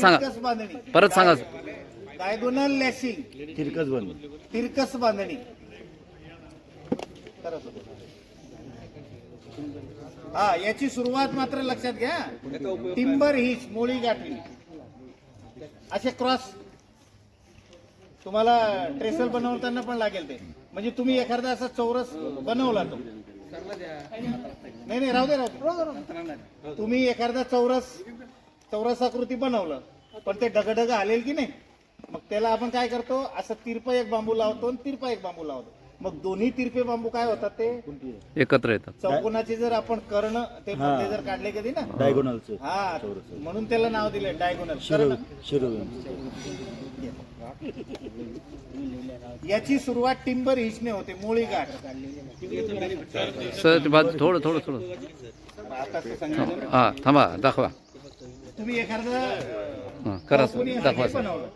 सांगा तिरकस बांधणी, परत सांगा. डायगोनल लॅशिंग, तिरकस बांधणी. तिरकस बांधणी. हा, याची सुरुवात मात्र लक्षात घ्या. टिंबर हिच, मोळी गाठली, असे क्रॉस तुम्हाला ट्रेसल बनवताना पण लागेल ते. म्हणजे तुम्ही एखादा असा चौरस बनवला तो, नाही राहू दे. तुम्ही एखादा चौरसाकृती बनवलं, पण ते डगडग आलेल की नाही, मग त्याला आपण काय करतो, असं तिरपा एक बांबू लावतो आणि तिरपा एक बांबू लावतो. मग दोन्ही तिरपे बांबू काय होतात, ते एकत्र येतात. चौकोनाचे जर आपण कर्ण ते मधले जर काढले कधी ना, डायगोनलचं. हा, म्हणून त्याला नाव दिले डायगोनल कर्ण. याची सुरुवात टिंबर हिचने होते, मोळी गाठ. सर ते बाजू थोडं थोडं थोडं. आता ते सांगितलं. हा थांबा, दाखवा. तुम्ही एखादा करा चौकोनी दाखवा हे सर. बनवलं,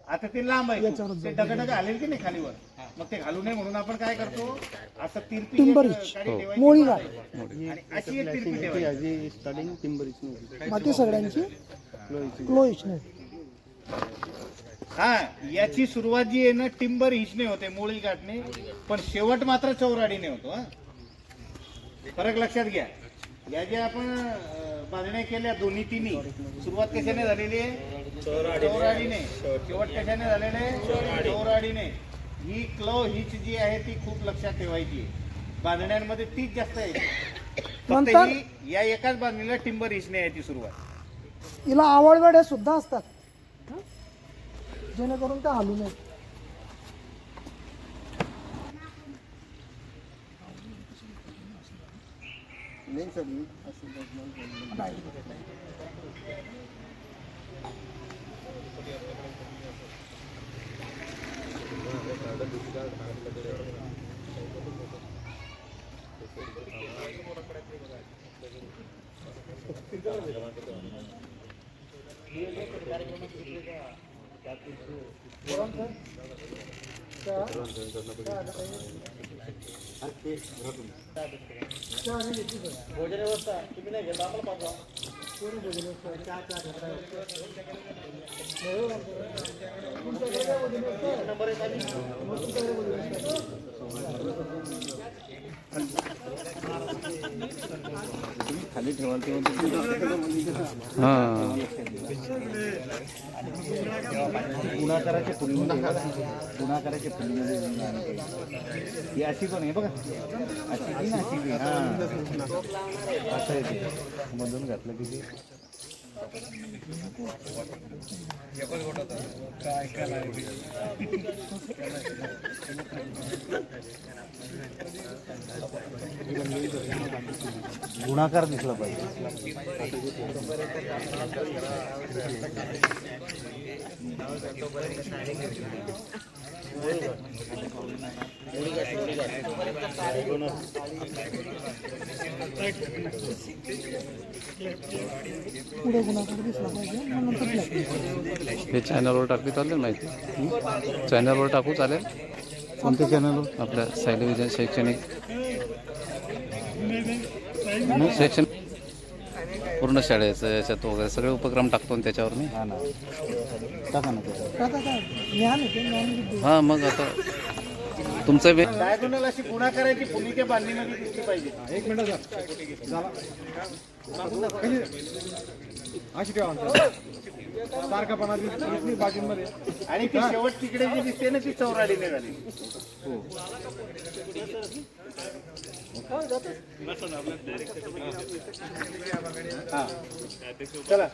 आता ते लांब आहे, ते डगडग आलेल की नाही खालीवर, मग ते घालू नये म्हणून आपण काय करतो, असं तिरपी एक काडी ठेवायची, मोळी गाठ. आणि अशी एक तिरपी ठेवायची. स्टार्टिंग टिंबरीच बाकी सगळ्यांची क्लोइच नाही. हा, याची सुरुवात जी आहे ना, टिंबर हिचने होते, मोळी गाठणे, पण शेवट मात्र चौराडीने होतो. हा, फरक लक्षात घ्या. या ज्या आपण बांधण्या केल्या दोन्ही तिन्ही, सुरुवात कशाने झालेली आहे, चौराडीने. शेवट कशाने झालेले आहे, चौराडीने. ही क्लो हिच जी आहे ती खूप लक्षात ठेवायची आहे. बांधण्यांमध्ये तीच जास्त आहे. फक्त ही या एकाच बांधणीला टिंबर हिचने याची सुरुवात. हिला आवळवेड्या सुद्धा असतात, जेणेकरून त्या हलू नये. खाली ठेवाल गुणाकाराच्या गुणाकाराच्या ही अशी पण आहे बघा, अशी ना, अशी असं आहे ते मधून घातलं की ते गुणाकार दिसला पाहिजे. पुढे गुणाकार दिसला पाहिजे, मग नंतर ब्लॅक. हे चॅनलवर टाकली चालेल, माहिती चॅनलवर टाकू चालेल. कोणत्या चॅनलवर? आपल्या सायलेविजन शैक्षणिक शैक्षणिक पूर्ण शाळेचं याच्यात वगैरे सगळे उपक्रम टाकतो त्याच्यावर मी. हा ना, टाका ना आता काय ज्ञान येते, ज्ञान बुद्धी. हां, मग आता तुमचं बी डायगोनल अशी गुणाकाराची भूमिका बांधणीमध्ये दिसली पाहिजे. एक मिनिट अशी ठेवा सारखापणा दिसली बाजूंमध्ये, आणि ती शेवट तिकडे जी दिसते ना, ती चौराडीने झाली. हा, चला.